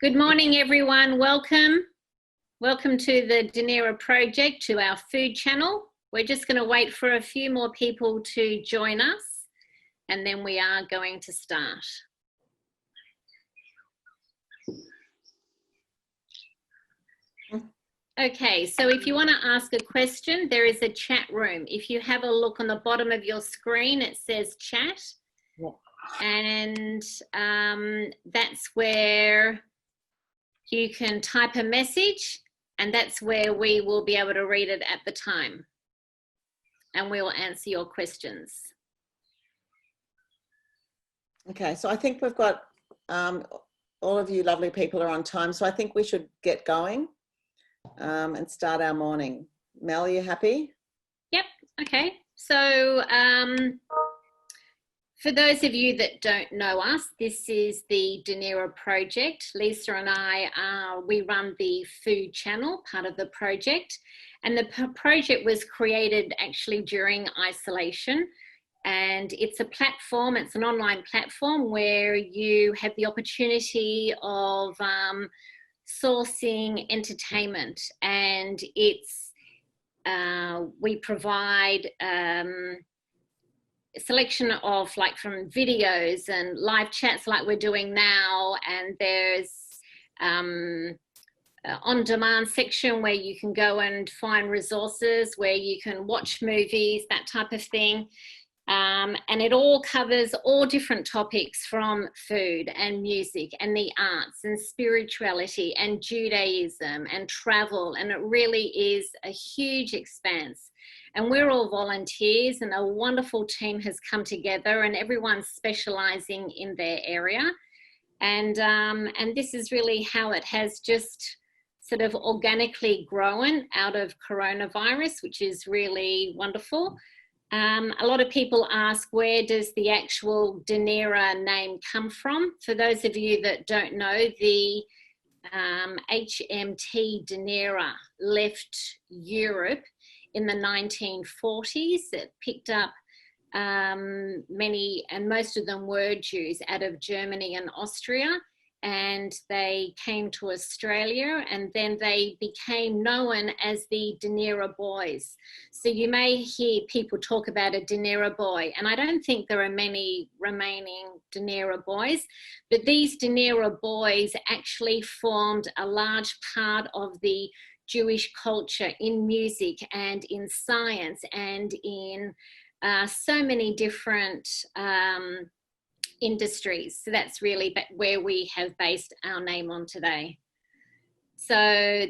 Good morning, everyone. Welcome. Welcome to the Dunera project, to our food channel. We're just going to wait for a few more people to join us, and then we are going to start. Okay, so if you want to ask a question, there is a chat room. If you have a look on the bottom of your screen, it says chat. And that's where you can type a message, and that's where we will be able to read it at the time. And we will answer your questions. Okay, so I think we've got all of you lovely people are on time, so I think we should get going and start our morning. Mel, are you happy? Yep, okay. So for those of you that don't know us, this is the Dunera project. Lisa and I, we run the food channel, part of the project. And the project was created actually during isolation. And it's a platform, it's an online platform where you have the opportunity of sourcing entertainment. And it's, we provide a selection of from videos and live chats like we're doing now, and there's on-demand section where you can go and find resources, where you can watch movies, that type of thing. And it all covers all different topics, from food and music and the arts and spirituality and Judaism and travel, and it really is a huge expanse. And we're all volunteers, and a wonderful team has come together, and everyone's specializing in their area. And this is really how it has just sort of organically grown out of coronavirus, which is really wonderful. A lot of people ask, where does the actual Dunera name come from? For those of you that don't know, the HMT Dunera left Europe in the 1940s. It picked up many, and most of them were Jews, out of Germany and Austria, and they came to Australia, and then they became known as the Dunera boys. So you may hear people talk about a Dunera boy, and I don't think there are many remaining Dunera boys, but these Dunera boys actually formed a large part of the Jewish culture in music and in science and in so many different industries. So that's really where we have based our name on today. So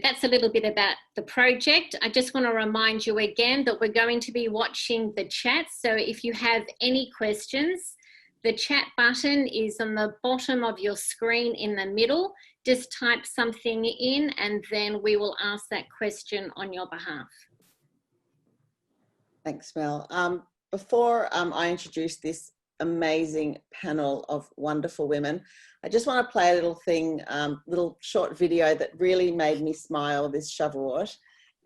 that's a little bit about the project. I just want to remind you again that we're going to be watching the chat. So if you have any questions, the chat button is on the bottom of your screen in the middle. Just type something in, and then we will ask that question on your behalf. Thanks, Mel. Before I introduce this amazing panel of wonderful women, I just want to play a little thing, little short video that really made me smile this Shavuot.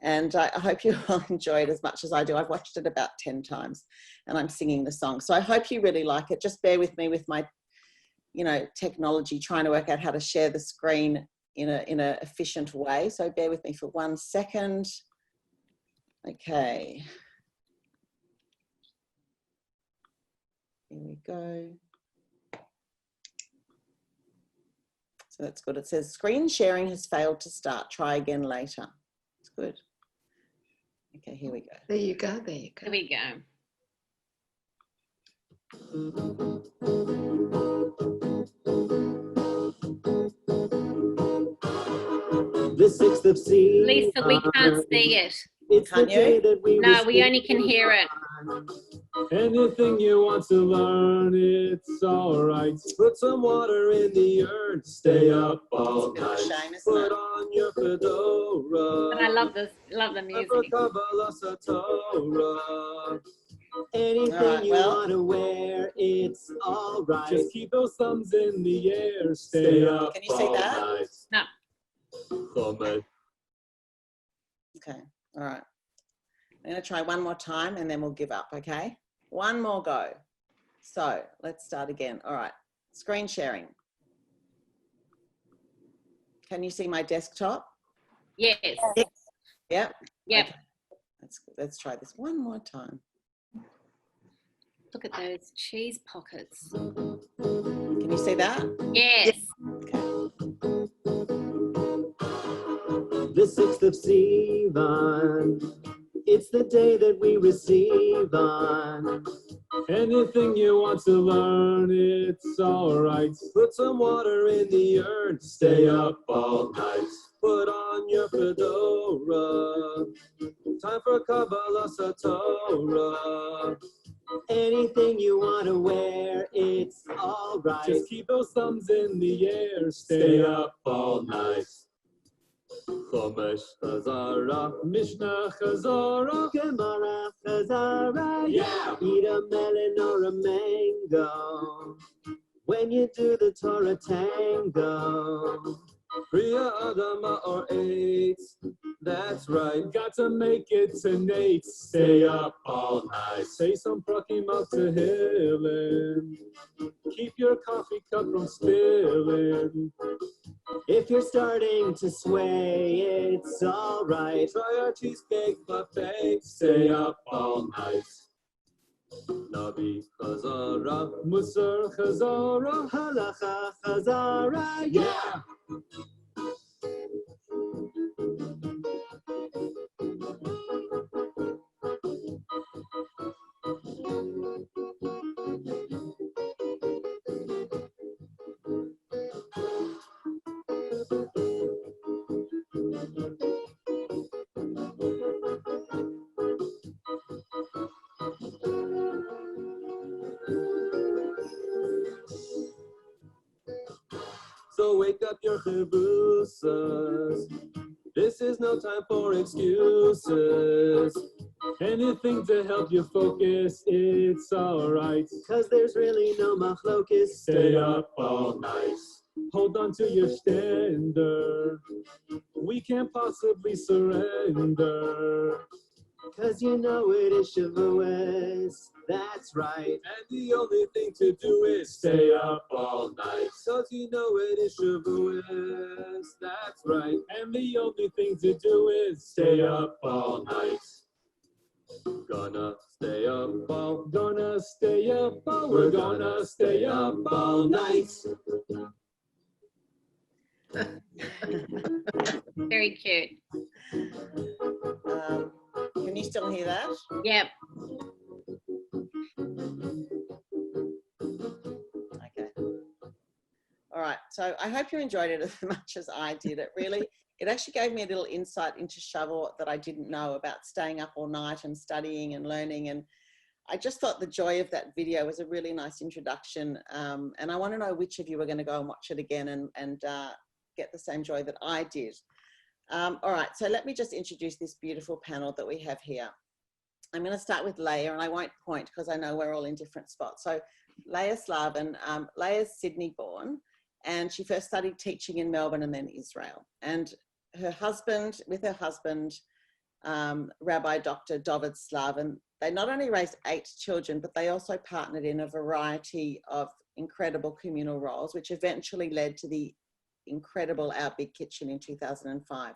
And I hope you all enjoy it as much as I do. I've watched it about 10 times, and I'm singing the song. So I hope you really like it. Just bear with me with my, technology, trying to work out how to share the screen in a efficient way. So bear with me for 1 second. Okay. Here we go. So that's good. It says screen sharing has failed to start. Try again later. It's good. Okay, here we go. There you go, there you go. Here we go. The 6th of C. Lisa, we can't see it. Can't you? No, we only can hear it. Anything you want to learn, it's alright. Put some water in the urn, stay up all night. Shame, Put on your fedora. But I love the music. Anything you want to wear, it's alright. Just keep those thumbs in the air, stay up. Can you see that? Night. No. Okay, all right. I'm going to try one more time, and then we'll give up, okay? One more go. So let's start again. All right, screen sharing. Can you see my desktop? Yes. Yep. Yep. Okay. Let's try this one more time. Look at those cheese pockets. Can you see that? Yes. The 6th of Sivan, it's the day that we receive on. Anything you want to learn, it's alright. Put some water in the urn, stay up all night. Put on your fedora, time for Kabbalah Satorah. Anything you want to wear, it's alright. Just keep those thumbs in the air, stay up all night. Chomesh Chazara, Mishnah Chazara, Gemara Chazara, yeah! Eat a melon or a mango when you do the Torah tango. Priya Adama or 8, that's right. Got to make it to Nate. Stay up all night. Say some prakim up to Hillin. Keep your coffee cup from spilling. If you're starting to sway, it's alright. Try our cheesecake buffet. Stay up all night. Nabi Chazara, Musar Chazara, Halacha Chazara, yeah! So wake up your chavusas. This is no time for excuses. Anything to help you focus, it's alright. Cause there's really no machlokes. Stay up all night. Hold on to your standard. We can't possibly surrender. Cause you know it is Shavuot. That's right. And the only thing to do is stay up all night. Cause you know it is Shavuot. That's right. And the only thing to do is stay up all night. Gonna stay up all, gonna stay up all, we're gonna stay up all night. Very cute. Can you still hear that? Yep. Okay. All right. So I hope you enjoyed it as much as I did. It actually gave me a little insight into Shavuot that I didn't know about, staying up all night and studying and learning. And I just thought the joy of that video was a really nice introduction. And I want to know which of you are going to go and watch it again and get the same joy that I did. All right, so let me just introduce this beautiful panel that we have here. I'm going to start with Leia, and I won't point because I know we're all in different spots. So Leia Slavin, Leia's Sydney born, and she first studied teaching in Melbourne and then Israel. And her husband, Rabbi Dr. David Slavin, they not only raised 8 children, but they also partnered in a variety of incredible communal roles, which eventually led to the incredible Our Big Kitchen in 2005.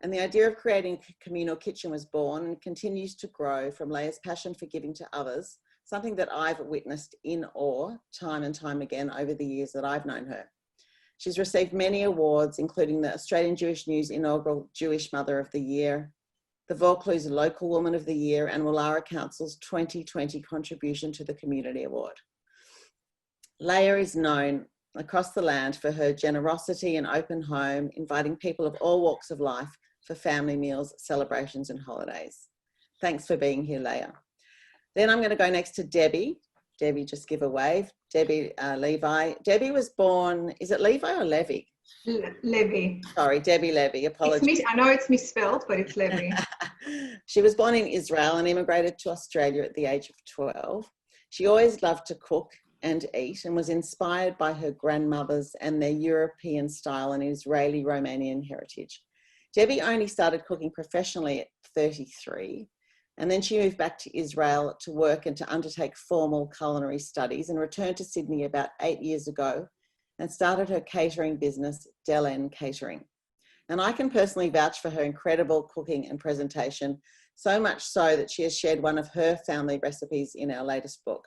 And the idea of creating a communal kitchen was born and continues to grow from Leia's passion for giving to others, something that I've witnessed in awe time and time again over the years that I've known her. She's received many awards, including the Australian Jewish News inaugural Jewish Mother of the Year, the Vaucluse Local Woman of the Year, and Wallara Council's 2020 Contribution to the Community Award. Leia is known across the land for her generosity and open home, inviting people of all walks of life for family meals, celebrations, and holidays. Thanks for being here, Leia. Then I'm going to go next to Debbie. Debbie, just give a wave. Debbie Levi. Debbie was born, is it Levi or Levy? Levy. Sorry, Debbie Levy, apologies. I know it's misspelled, but it's Levy. She was born in Israel and immigrated to Australia at the age of 12. She always loved to cook and eat and was inspired by her grandmothers and their European style and Israeli Romanian heritage. Debbie only started cooking professionally at 33, and then she moved back to Israel to work and to undertake formal culinary studies and returned to Sydney about 8 years ago and started her catering business, Daener Catering. And I can personally vouch for her incredible cooking and presentation, so much so that she has shared one of her family recipes in our latest book.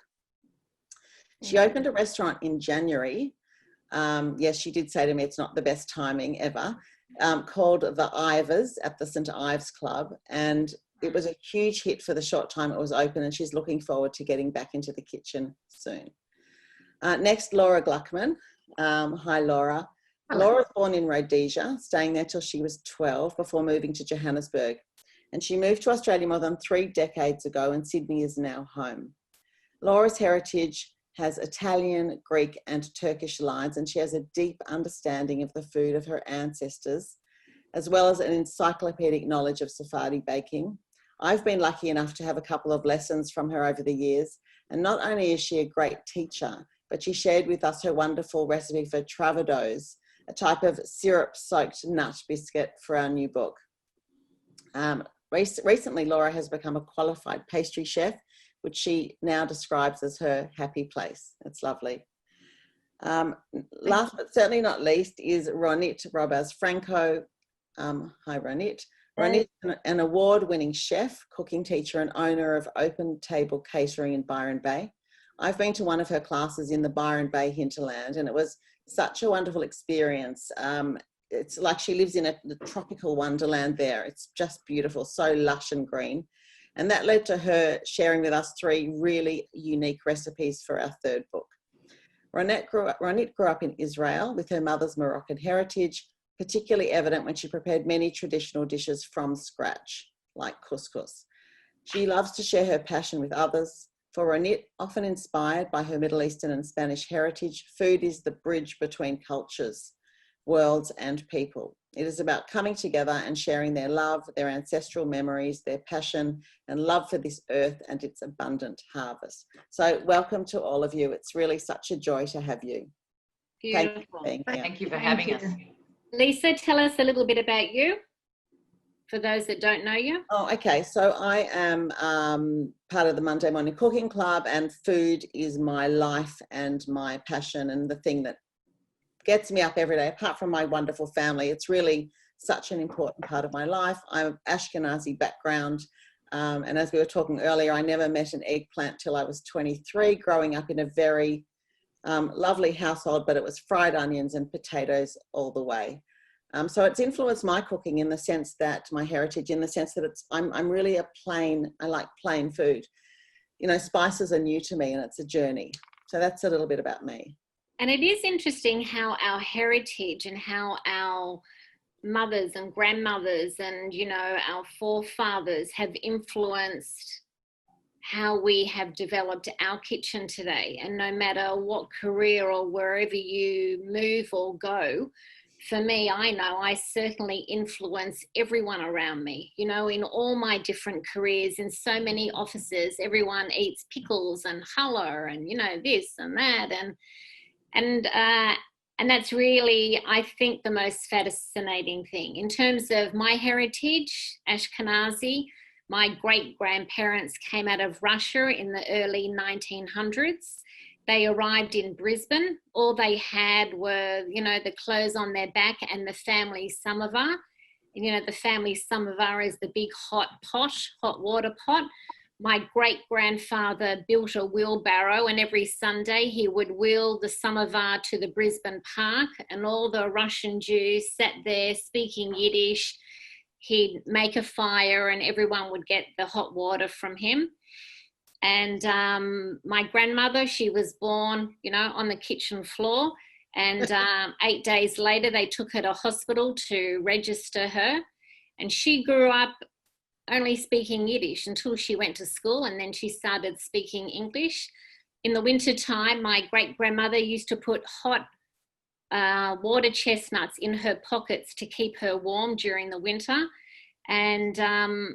She opened a restaurant in January. Yes, she did say to me it's not the best timing ever, called The Ivers at the St. Ives Club. And it was a huge hit for the short time it was open, and she's looking forward to getting back into the kitchen soon. Next, Laura Gluckman. Hi, Laura. Hello. Laura was born in Rhodesia, staying there till she was 12 before moving to Johannesburg. And she moved to Australia more than 3 decades ago, and Sydney is now home. Laura's heritage has Italian, Greek, and Turkish lines, and she has a deep understanding of the food of her ancestors, as well as an encyclopedic knowledge of Sephardi baking. I've been lucky enough to have a couple of lessons from her over the years, and not only is she a great teacher, but she shared with us her wonderful recipe for travados, a type of syrup-soaked nut biscuit for our new book. Recently, Laura has become a qualified pastry chef, which she now describes as her happy place. It's lovely. Last but certainly not least is Ronnie Robas Franco. Hi, Ronnie. Ronnie is an award-winning chef, cooking teacher, and owner of Open Table Catering in Byron Bay. I've been to one of her classes in the Byron Bay hinterland, and it was such a wonderful experience. It's like she lives in a tropical wonderland there. It's just beautiful, so lush and green. And that led to her sharing with us 3 really unique recipes for our 3rd book. Ronnie grew up in Israel with her mother's Moroccan heritage, particularly evident when she prepared many traditional dishes from scratch, like couscous. She loves to share her passion with others. For Ronnie, often inspired by her Middle Eastern and Spanish heritage, food is the bridge between cultures, worlds, and people. It is about coming together and sharing their love, their ancestral memories, their passion, and love for this earth and its abundant harvest. So welcome to all of you. It's really such a joy to have you. Beautiful. Thank you for being here. Thank you for Thank having you. us. Lisa, tell us a little bit about you, for those that don't know you. Oh, okay. So I am part of the Monday Morning Cooking Club, and food is my life and my passion and the thing that gets me up every day. Apart from my wonderful family, it's really such an important part of my life. I'm of Ashkenazi background, and as we were talking earlier, I never met an eggplant till I was 23, growing up in a very lovely household, but it was fried onions and potatoes all the way. So it's influenced my cooking in the sense that my heritage, in the sense that I'm really I like plain food. You know, spices are new to me, and it's a journey. So that's a little bit about me. And it is interesting how our heritage and how our mothers and grandmothers and, you know, our forefathers have influenced how we have developed our kitchen today. And no matter what career or wherever you move or go, for me, I know I certainly influence everyone around me. You know, in all my different careers, in so many offices, everyone eats pickles and challah and, you know, this and that. And that's really, I think, the most fascinating thing. In terms of my heritage, Ashkenazi, my great-grandparents came out of Russia in the early 1900s. They arrived in Brisbane. All they had were, you know, the clothes on their back and the family samovar. You know, the family samovar is the big hot water pot. My great-grandfather built a wheelbarrow, and every Sunday he would wheel the samovar to the Brisbane Park, and all the Russian Jews sat there speaking Yiddish. He'd make a fire and everyone would get the hot water from him. And my grandmother, she was born, you know, on the kitchen floor. And 8 days later, they took her to hospital to register her. And she grew up only speaking Yiddish until she went to school, and then she started speaking English. In the winter time, my great-grandmother used to put hot water chestnuts in her pockets to keep her warm during the winter. And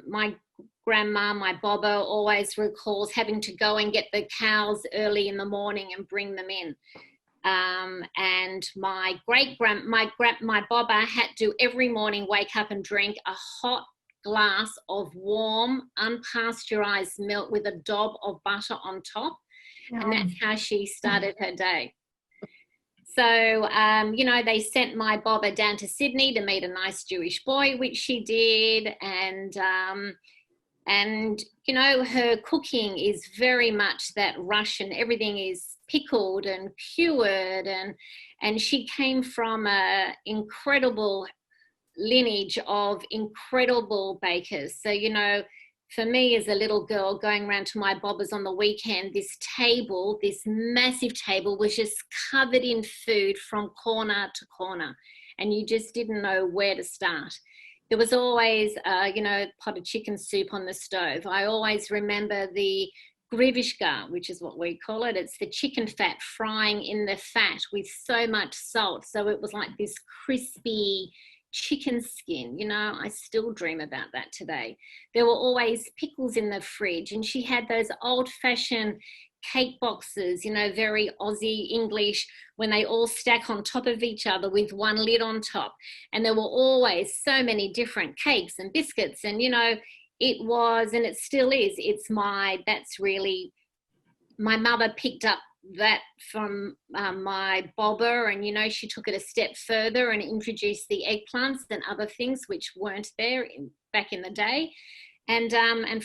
my grandma, my Baba, always recalls having to go and get the cows early in the morning and bring them in. And my Baba had to every morning wake up and drink a hot glass of warm, unpasteurized milk with a dob of butter on top. And that's how she started her day. So, you know, they sent my Bobber down to Sydney to meet a nice Jewish boy, which she did. And, you know, her cooking is very much that Russian. Everything is pickled and cured. And she came from an incredible lineage of incredible bakers. So, you know, for me as a little girl going around to my Bobbers on the weekend, this table, this massive table was just covered in food from corner to corner. And you just didn't know where to start. There was always, you know, pot of chicken soup on the stove. I always remember the grivishka, which is what we call it. It's the chicken fat frying in the fat with so much salt. So it was like this crispy chicken skin. You know, I still dream about that today. There were always pickles in the fridge, and she had those old-fashioned cake boxes, you know, very Aussie English, when they all stack on top of each other with one lid on top. And there were always so many different cakes and biscuits. And, you know, it was, and it still is, that's really, my mother picked up that from my Bobber, and, you know, she took it a step further and introduced the eggplants and other things which weren't there back in the day. And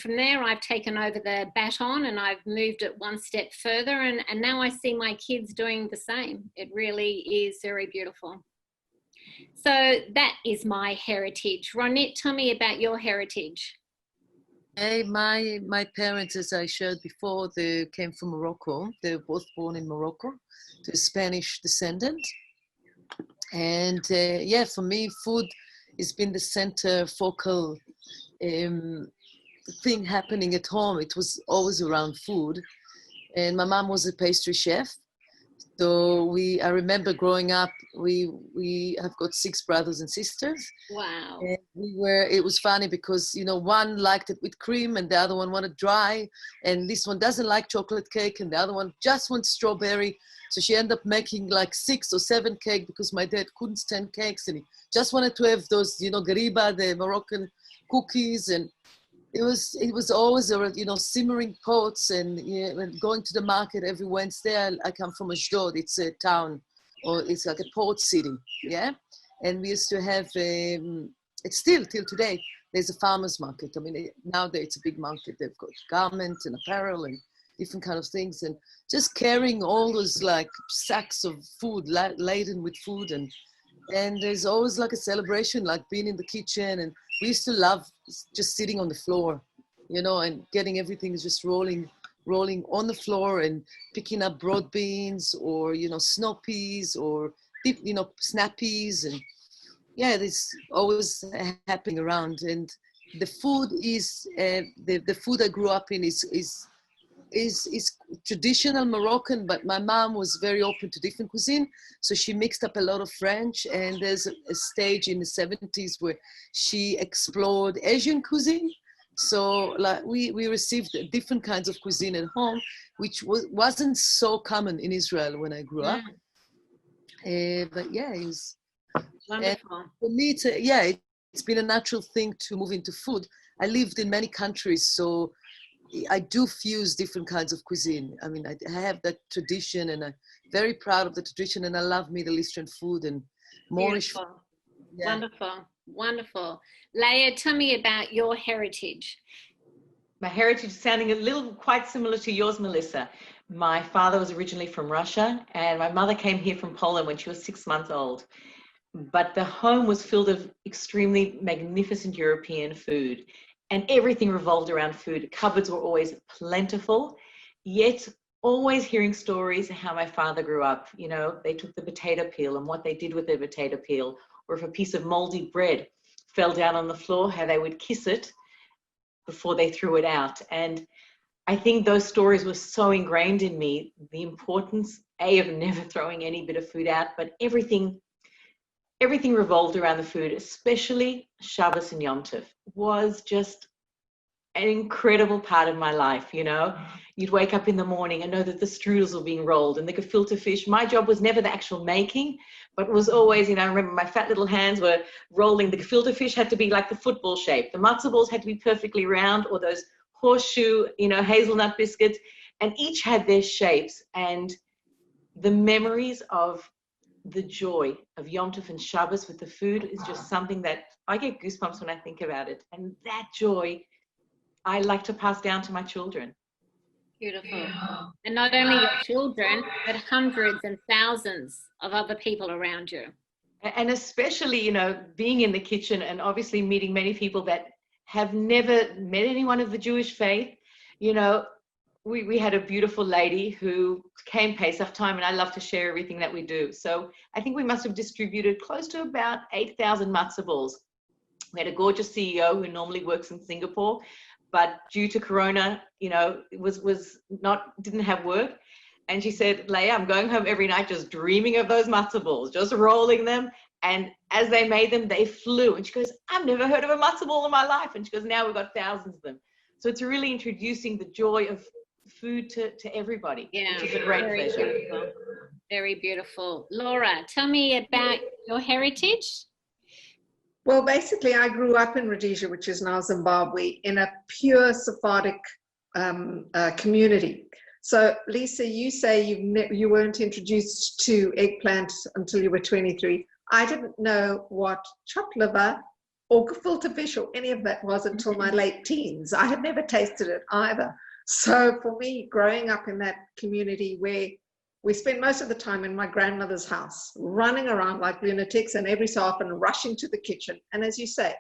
from there, I've taken over the baton and I've moved it one step further. And now I see my kids doing the same. It really is very beautiful. So that is my heritage. Ronnie, tell me about your heritage. Hey, my parents, as I shared before, they came from Morocco. They were both born in Morocco, to Spanish descendant. And yeah, for me, food has been the center focal thing happening at home. It was always around food. And my mom was a pastry chef. So I remember growing up, we have got 6 brothers and sisters. Wow. And it was funny because, you know, one liked it with cream and the other one wanted dry. And this one doesn't like chocolate cake and the other one just wants strawberry. So she ended up making like 6 or 7 cakes because my dad couldn't stand cakes and he just wanted to have those, you know, gariba, the Moroccan cookies. And it was always, you know, simmering pots and, yeah, and going to the market every Wednesday. I come from Ashdod. It's a town, or it's like a port city, yeah? And we used to have, it's still till today, there's a farmer's market. I mean, nowadays it's a big market. They've got garments and apparel and different kind of things. And just carrying all those like sacks of food, laden with food. And there's always like a celebration, like being in the kitchen. And we used to love just sitting on the floor, you know, and getting everything just rolling on the floor and picking up broad beans or, you know, snow peas or, you know, snap peas. And yeah, it's always happening around. And the food is, the food I grew up in is traditional Moroccan, but my mom was very open to different cuisine. So she mixed up a lot of French, and there's a stage in the 70s where she explored Asian cuisine. So like we received different kinds of cuisine at home, which wasn't so common in Israel when I grew up. But yeah, it was wonderful. For me, it's been a natural thing to move into food. I lived in many countries, so I do fuse different kinds of cuisine. I mean, I have that tradition, and I'm very proud of the tradition, and I love Middle Eastern food and Moorish food. Yeah. Wonderful, wonderful. Leia, tell me about your heritage. My heritage is sounding a little quite similar to yours, Melissa. My father was originally from Russia, and my mother came here from Poland when she was 6 months old. But the home was filled of extremely magnificent European food. And everything revolved around food. Cupboards were always plentiful, yet always hearing stories of how my father grew up. You know, they took the potato peel and what they did with the potato peel, or if a piece of moldy bread fell down on the floor, how they would kiss it before they threw it out. And I think those stories were so ingrained in me, the importance, of never throwing any bit of food out, but everything revolved around the food, especially Shabbos and Yom Tov was just an incredible part of my life, you know. You'd wake up in the morning and know that the strudels were being rolled and the gefilte fish. My job was never the actual making, but it was always, you know, I remember my fat little hands were rolling. The gefilte fish had to be like the football shape. The matzo balls had to be perfectly round, or those horseshoe, you know, hazelnut biscuits, and each had their shapes. And the memories of the joy of Yom Tov and Shabbos with the food is just something that I get goosebumps when I think about it. And that joy, I like to pass down to my children. Beautiful. And not only your children, but hundreds and thousands of other people around you. And especially, you know, being in the kitchen and obviously meeting many people that have never met anyone of the Jewish faith. You know, we had a beautiful lady who came Pesach time, and I love to share everything that we do. So I think we must have distributed close to about 8,000 matzah balls. We had a gorgeous CEO who normally works in Singapore, but due to Corona, you know, didn't have work. And she said, Leia, I'm going home every night just dreaming of those matzah balls, just rolling them. And as they made them, they flew. And she goes, I've never heard of a matzah ball in my life. And she goes, now we've got thousands of them. So it's really introducing the joy of food to everybody, which is a great pleasure. Beautiful. Very beautiful. Laura, tell me about your heritage. Well, basically, I grew up in Rhodesia, which is now Zimbabwe, in a pure Sephardic community. So, Lisa, you say you weren't introduced to eggplant until you were 23. I didn't know what chopped liver or gefilte fish or any of that was until my late teens. I had never tasted it either. So for me, growing up in that community where we spent most of the time in my grandmother's house, running around like lunatics and every so often rushing to the kitchen. And as you say,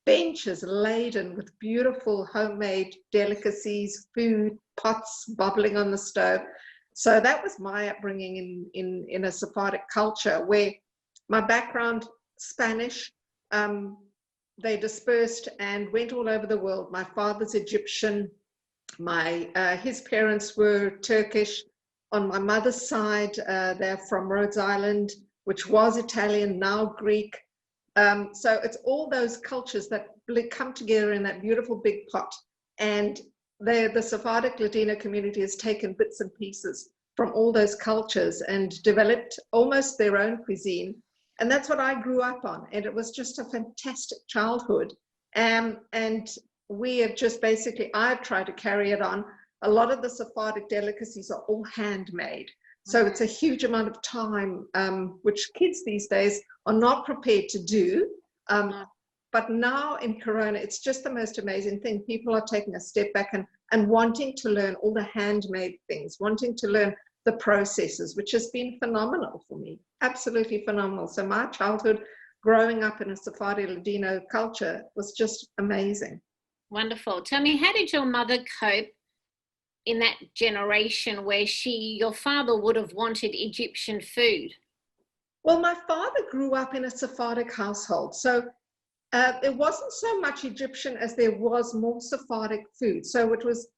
benches laden with beautiful homemade delicacies, food, pots bubbling on the stove. So that was my upbringing in a Sephardic culture where my background, Spanish, they dispersed and went all over the world. My father's Egyptian. His parents were Turkish. On my mother's side, they're from Rhode Island, which was Italian, now Greek. So it's all those cultures that come together in that beautiful big pot. And the Sephardic Latino community has taken bits and pieces from all those cultures and developed almost their own cuisine. And that's what I grew up on. And it was just a fantastic childhood. And we have just basically, I've tried to carry it on. A lot of the Sephardic delicacies are all handmade. So it's a huge amount of time, which kids these days are not prepared to do. But now in Corona, it's just the most amazing thing. People are taking a step back and wanting to learn all the handmade things, wanting to learn the processes, which has been phenomenal for me, absolutely phenomenal. So my childhood, growing up in a Sephardi Ladino culture, was just amazing. Wonderful. Tell me, how did your mother cope in that generation where your father would have wanted Egyptian food? Well, my father grew up in a Sephardic household. So there wasn't so much Egyptian as there was more Sephardic food. So it was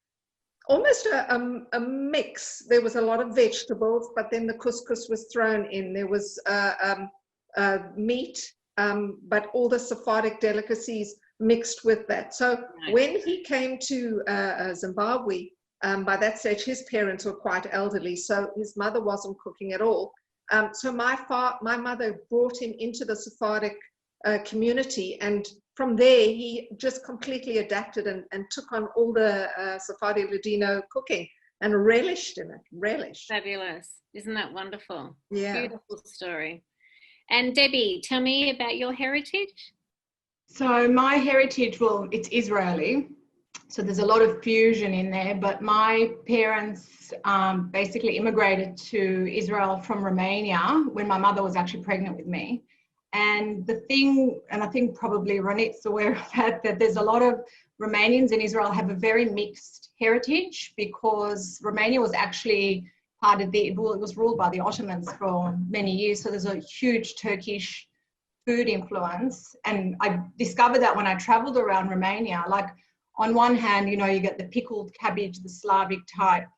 almost a mix. There was a lot of vegetables, but then the couscous was thrown in. There was meat, but all the Sephardic delicacies mixed with that. So when he came to Zimbabwe, by that stage, his parents were quite elderly, so his mother wasn't cooking at all. So my mother brought him into the Sephardic community, and from there, he just completely adapted and took on all the Sephardi Ladino cooking and relished in it, Fabulous. Isn't that wonderful? Yeah. Beautiful story. And Debbie, tell me about your heritage. So my heritage, well, it's Israeli. So there's a lot of fusion in there, but my parents basically immigrated to Israel from Romania when my mother was actually pregnant with me. And the thing, and I think probably Ronnie's aware of that there's a lot of Romanians in Israel have a very mixed heritage, because Romania was actually part of it was ruled by the Ottomans for many years. So there's a huge Turkish food influence. And I discovered that when I traveled around Romania, like on one hand, you know, you get the pickled cabbage, the Slavic type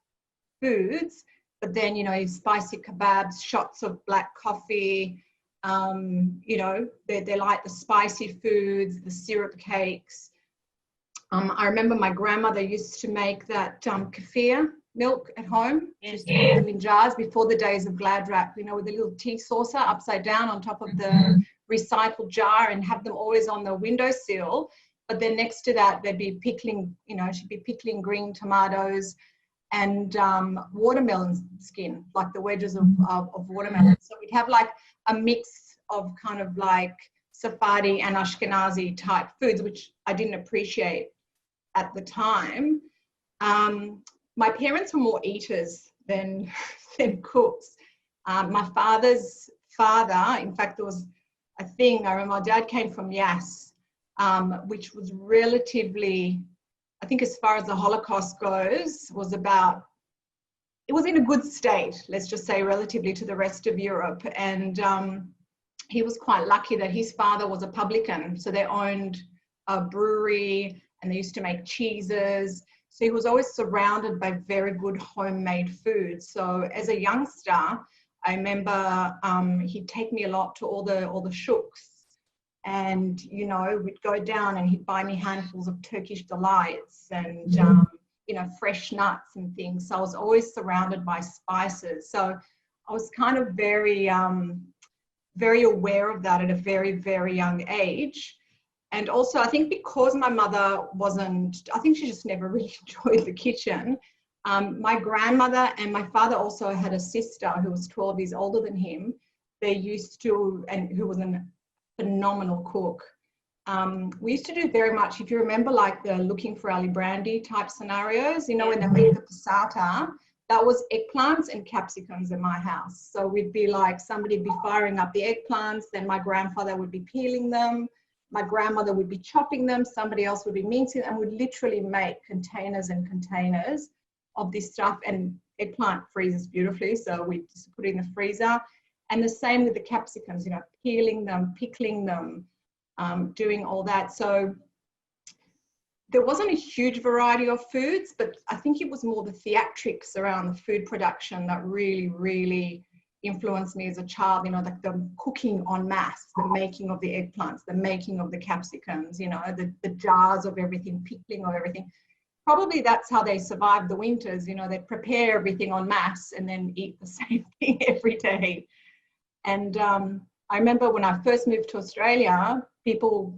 foods, but then, you know, spicy kebabs, shots of black coffee, you know, they like the spicy foods, the syrup cakes. I remember my grandmother used to make that kefir milk at home. She used to put them in jars before the days of Glad Wrap, you know, with a little tea saucer upside down on top of the recycled jar, and have them always on the windowsill. But then next to that, they'd be pickling, you know, she'd be pickling green tomatoes, and watermelon skin, like the wedges of watermelon. So we'd have like a mix of kind of like Sephardi and Ashkenazi type foods, which I didn't appreciate at the time. My parents were more eaters than cooks. My father's father, in fact, there was a thing, I remember my dad came from Yas, which was relatively, I think as far as the Holocaust goes, it was in a good state, let's just say, relatively to the rest of Europe. And he was quite lucky that his father was a publican. So they owned a brewery and they used to make cheeses. So he was always surrounded by very good homemade food. So as a youngster, I remember he'd take me a lot to all the shooks, and you know, we'd go down and he'd buy me handfuls of Turkish delights and you know, fresh nuts and things. So I was always surrounded by spices. So I was kind of very very aware of that at a very, very young age. And also, I think because my mother I think she just never really enjoyed the kitchen. My grandmother and my father also had a sister who was 12 years older than him. They used to, and who was a phenomenal cook. We used to do very much, if you remember, like the Looking for Ali Brandy type scenarios, you know, when they make the passata, that was eggplants and capsicums in my house. So we'd be like, somebody'd be firing up the eggplants, then my grandfather would be peeling them, my grandmother would be chopping them, somebody else would be mincing, and we'd literally make containers and containers of this stuff. And eggplant freezes beautifully, so we just put it in the freezer. And the same with the capsicums, you know, peeling them, pickling them, doing all that. So there wasn't a huge variety of foods, but I think it was more the theatrics around the food production that really, really influenced me as a child, you know, like the cooking en masse, the making of the eggplants, the making of the capsicums, you know, the jars of everything, pickling of everything. Probably that's how they survived the winters, you know, they'd prepare everything en masse and then eat the same thing every day. And I remember when I first moved to Australia, people,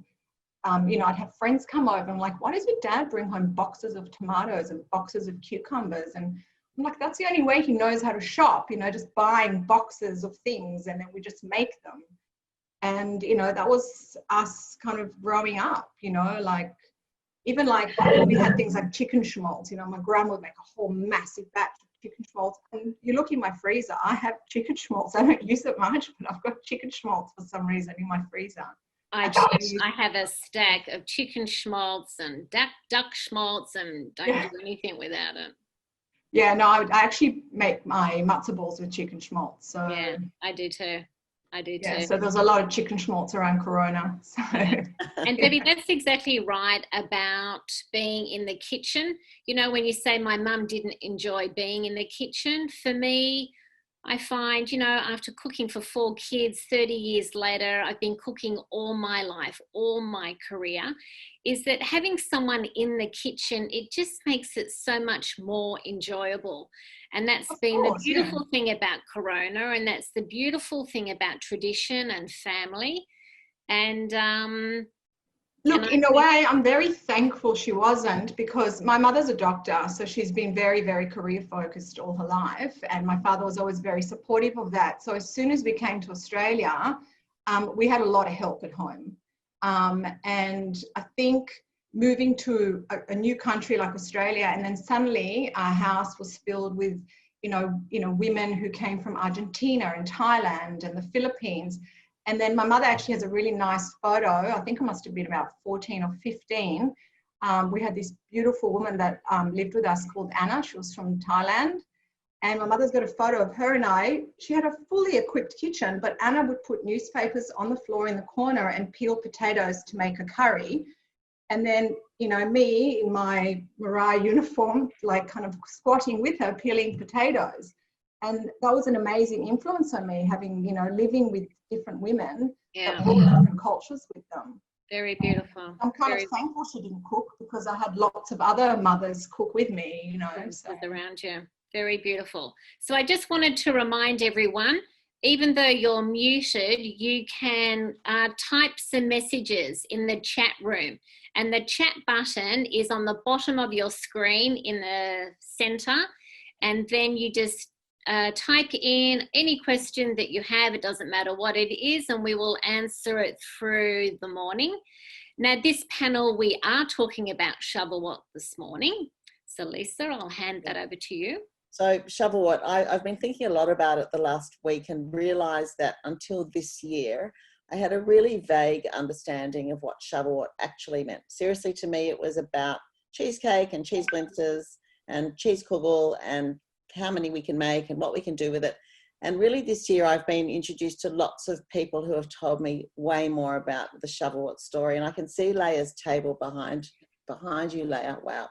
you know, I'd have friends come over and I'm like, why does your dad bring home boxes of tomatoes and boxes of cucumbers? And I'm like, that's the only way he knows how to shop, you know, just buying boxes of things and then we just make them. And, you know, that was us kind of growing up, you know, like, even like we had things like chicken schmaltz, you know, my grandma would make a whole massive batch of chicken schmaltz. And you look in my freezer, I have chicken schmaltz. I don't use it much, but I've got chicken schmaltz for some reason in my freezer. I have a stack of chicken schmaltz and duck schmaltz and don't do anything without it. Yeah, no, I actually make my matzo balls with chicken schmaltz. So yeah, I do too. Yeah, so there's a lot of chicken schmaltz around Corona. So. And Debbie, that's exactly right about being in the kitchen. You know, when you say my mum didn't enjoy being in the kitchen, for me, I find, you know, after cooking for 4 kids, 30 years later, I've been cooking all my life, all my career, is that having someone in the kitchen, it just makes it so much more enjoyable. And that's been the beautiful thing about Corona, and that's the beautiful thing about tradition and family. And look, in a way, I'm very thankful she wasn't, because my mother's a doctor, so she's been very, very career focused all her life, and my father was always very supportive of that. So as soon as we came to Australia, we had a lot of help at home. And I think moving to a new country like Australia, and then suddenly our house was filled with, you know, women who came from Argentina and Thailand and the Philippines. And then my mother actually has a really nice photo. I think I must have been about 14 or 15. We had this beautiful woman that lived with us called Anna. She was from Thailand. And my mother's got a photo of her and I. She had a fully equipped kitchen, but Anna would put newspapers on the floor in the corner and peel potatoes to make a curry. And then, you know, me in my Mariah uniform, like kind of squatting with her, peeling potatoes. And that was an amazing influence on me, having, you know, living with different women, that brought different cultures with them. Very beautiful. I'm kind of thankful she didn't cook, because I had lots of other mothers cook with me, you know. So. Around you. Very beautiful. So I just wanted to remind everyone, even though you're muted, you can type some messages in the chat room. And the chat button is on the bottom of your screen in the center. And then you just type in any question that you have. It doesn't matter what it is, and we will answer it through the morning. Now, this panel, we are talking about Shavuot this morning. So Lisa, I'll hand that over to you. So Shavuot, I've been thinking a lot about it the last week and realized that until this year, I had a really vague understanding of what Shavuot actually meant. Seriously, to me, it was about cheesecake and cheese blinters and cheese kugel and how many we can make and what we can do with it. And really this year, I've been introduced to lots of people who have told me way more about the Shavuot story. And I can see Leia's table behind you, Leia. Wow.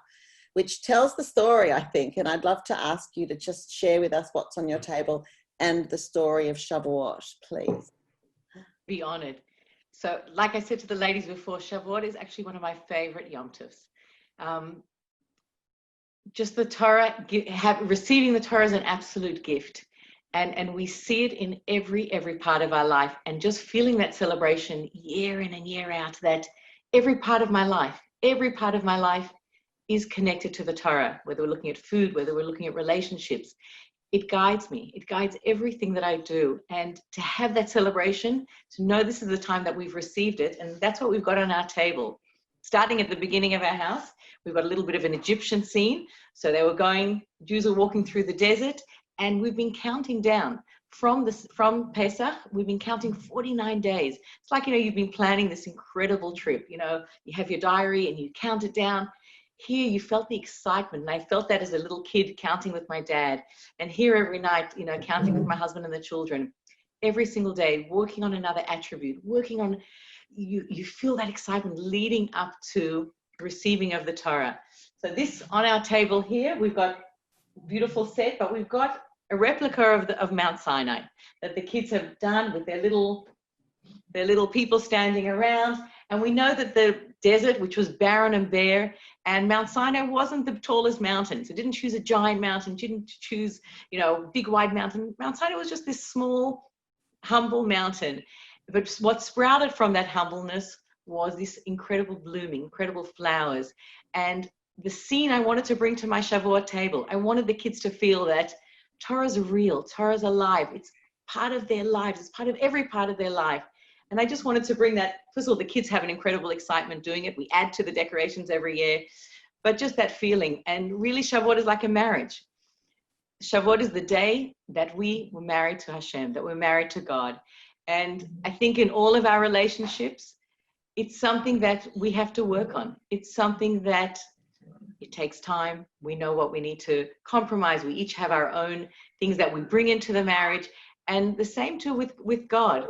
Which tells the story, I think. And I'd love to ask you to just share with us what's on your table and the story of Shavuot, please. Be honored. So like I said to the ladies before, Shavuot is actually one of my favorite Yom Tovs. Just the Torah, receiving the Torah is an absolute gift. And we see it in every part of our life, and just feeling that celebration year in and year out, that every part of my life is connected to the Torah, whether we're looking at food, whether we're looking at relationships. It guides me. It guides everything that I do. And to have that celebration, to know this is the time that we've received it, and that's what we've got on our table. Starting at the beginning of our house, we've got a little bit of an Egyptian scene. So Jews are walking through the desert, and we've been counting down from Pesach. We've been counting 49 days. It's like, you've been planning this incredible trip. You have your diary and you count it down. Here you felt the excitement, and I felt that as a little kid counting with my dad, and here every night, counting with my husband and the children. Every single day, working on another attribute, working on, you feel that excitement leading up to receiving of the Torah. So this on our table here, we've got a beautiful set, but we've got a replica of Mount Sinai that the kids have done with their little people standing around. And we know that the desert, which was barren and bare, and Mount Sinai wasn't the tallest mountain. So it didn't choose a giant mountain, didn't choose, big wide mountain. Mount Sinai was just this small, humble mountain. But what sprouted from that humbleness was this incredible blooming, incredible flowers. And the scene I wanted to bring to my Shavuot table, I wanted the kids to feel that Torah's real, Torah's alive. It's part of their lives. It's part of every part of their life. And I just wanted to bring that. First of all, the kids have an incredible excitement doing it. We add to the decorations every year, but just that feeling. And really, Shavuot is like a marriage. Shavuot is the day that we were married to Hashem, that we're married to God. And I think in all of our relationships, it's something that we have to work on. It's something that it takes time. We know what we need to compromise. We each have our own things that we bring into the marriage. And the same too with God.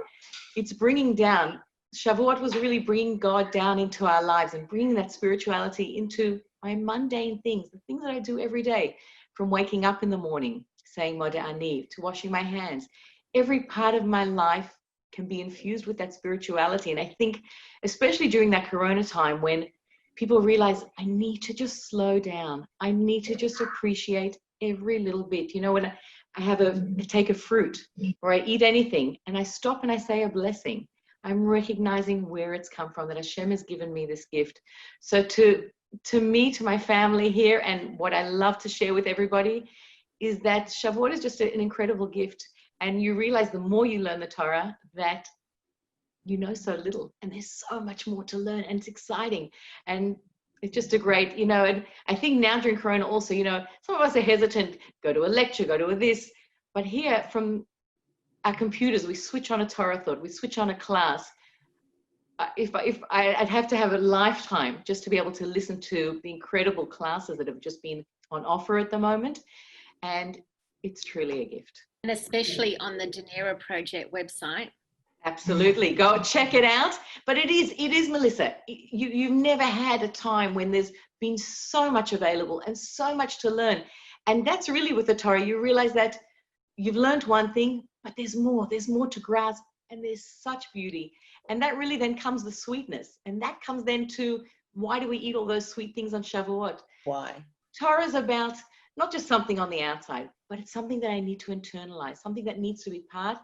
It's bringing down, Shavuot was really bringing God down into our lives and bringing that spirituality into my mundane things, the things that I do every day, from waking up in the morning, saying Modeh Ani, to washing my hands. Every part of my life can be infused with that spirituality. And I think, especially during that Corona time, when people realize, I need to just slow down. I need to just appreciate every little bit. When I take a fruit or I eat anything and I stop and I say a blessing, I'm recognizing where it's come from, that Hashem has given me this gift. So to me, to my family here, and what I love to share with everybody is that Shavuot is just an incredible gift. And you realize the more you learn the Torah, that you know so little, and there's so much more to learn, and it's exciting. And it's just a great, and I think now during Corona also, some of us are hesitant, go to a lecture, go to this, but here from our computers, we switch on a Torah thought, we switch on a class. I'd have to have a lifetime just to be able to listen to the incredible classes that have just been on offer at the moment. And it's truly a gift. And especially on the Dunera project website. Absolutely. Go check it out. But it is, Melissa, you've never had a time when there's been so much available and so much to learn. And that's really with the Torah. You realize that you've learned one thing, but there's more to grasp, and there's such beauty. And that really then comes the sweetness. And that comes then to, why do we eat all those sweet things on Shavuot? Why? Torah is about not just something on the outside, but it's something that I need to internalize, something that needs to be part.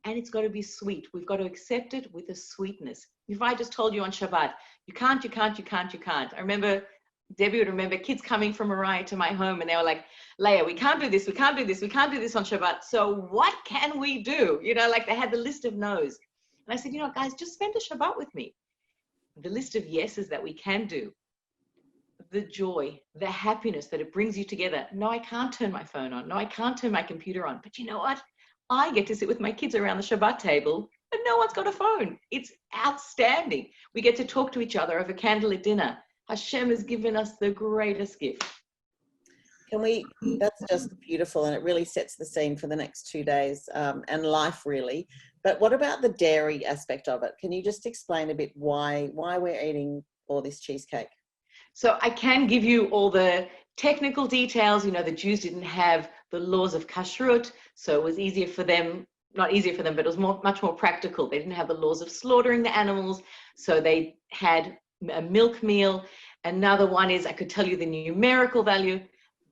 And it's got to be sweet. We've got to accept it with a sweetness. If I just told you on Shabbat, you can't. I remember Debbie would remember kids coming from Mariah to my home and they were like, Leia, we can't do this, we can't do this, we can't do this on Shabbat. So what can we do? You know, like they had the list of no's. And I said, you know, guys, just spend a Shabbat with me. The list of yeses that we can do, the joy, the happiness that it brings you together. No, I can't turn my phone on. No, I can't turn my computer on. But you know what? I get to sit with my kids around the Shabbat table and no one's got a phone. It's outstanding. We get to talk to each other over candlelit dinner. Hashem has given us the greatest gift. That's just beautiful, and it really sets the scene for the next 2 days and life really. But what about the dairy aspect of it? Can you just explain a bit why we're eating all this cheesecake? So I can give you all the technical details. You know, the Jews didn't have the laws of kashrut, so it was easier for them, not easier for them, but it was much more practical. They didn't have the laws of slaughtering the animals, so they had a milk meal. Another one is, I could tell you the numerical value,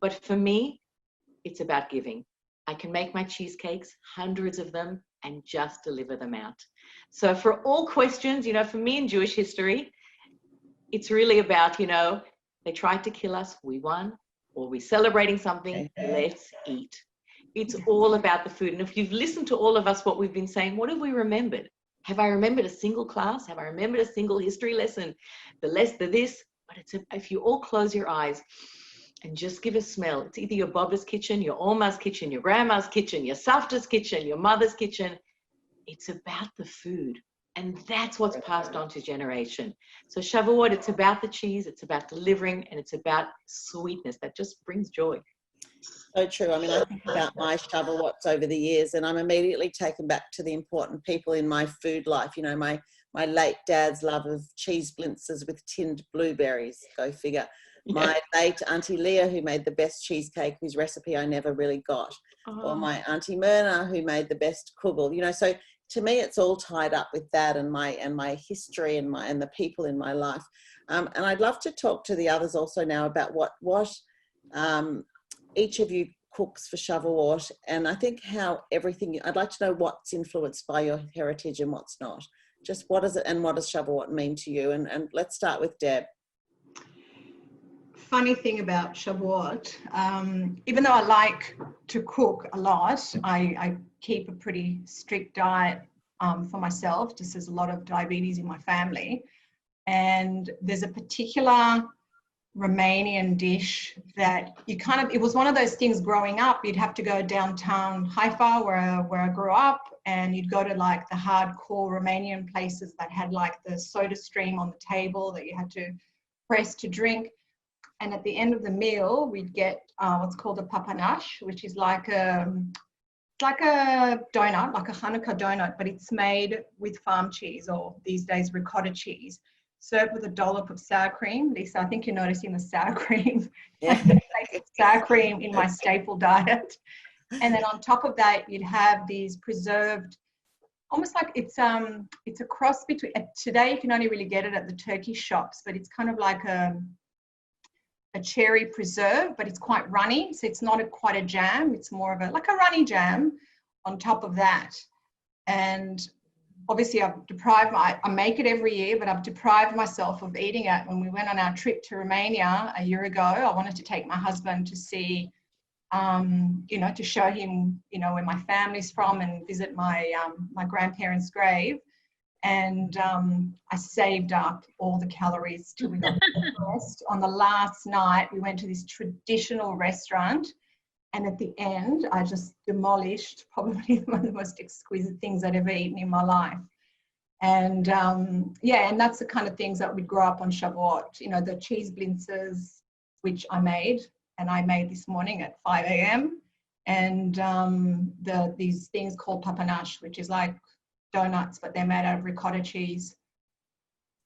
but for me, it's about giving. I can make my cheesecakes, hundreds of them, and just deliver them out. So for all questions, you know, for me in Jewish history, it's really about, you know, they tried to kill us, we won, or we're celebrating something, let's eat. It's all about the food. And if you've listened to all of us, what we've been saying, what have we remembered? Have I remembered a single class? Have I remembered a single history lesson? The this, but if you all close your eyes and just give a smell, it's either your Baba's kitchen, your Oma's kitchen, your grandma's kitchen, your Savta's kitchen, your mother's kitchen. It's about the food. And that's what's passed on to generation. So Shavuot, it's about the cheese, it's about delivering, and it's about sweetness that just brings joy. So true. I mean, I think about my Shavuots over the years, and I'm immediately taken back to the important people in my food life. You know, my late dad's love of cheese blintzes with tinned blueberries, go figure. My late Auntie Leia, who made the best cheesecake, whose recipe I never really got. Or my Auntie Myrna, who made the best kugel. You know, so to me, it's all tied up with that and my history and the people in my life. And I'd love to talk to the others also now about what each of you cooks for Shavuot, and I think how everything. I'd like to know what's influenced by your heritage and what's not. Just what is it, and what does Shavuot mean to you? And let's start with Deb. Funny thing about Shavuot, even though I like to cook a lot, I keep a pretty strict diet for myself, just there's a lot of diabetes in my family. And there's a particular Romanian dish that it was one of those things growing up, you'd have to go downtown Haifa where I grew up, and you'd go to like the hardcore Romanian places that had like the soda stream on the table that you had to press to drink. And at the end of the meal, we'd get what's called a papanash, which is like a donut, like a Hanukkah donut, but it's made with farm cheese, or these days ricotta cheese, served with a dollop of sour cream. Lisa, I think you're noticing the sour cream. Yeah. Sour cream in my staple diet. And then on top of that, you'd have these preserved, almost like it's a cross between, today you can only really get it at the turkey shops, but it's kind of like a cherry preserve, but it's quite runny, so it's not quite a jam, it's more of like a runny jam on top of that. And obviously I make it every year, but I've deprived myself of eating it. When we went on our trip to Romania a year ago, I wanted to take my husband to see, you know, to show him, you know, where my family's from and visit my grandparents' grave. And I saved up all the calories till we got to the rest. On the last night, we went to this traditional restaurant, and at the end, I just demolished probably one of the most exquisite things I'd ever eaten in my life. And and that's the kind of things that would grow up on Shavuot. You know, the cheese blintzes, which I made this morning at 5 a.m. And these things called papanash, which is like donuts, but they're made out of ricotta cheese.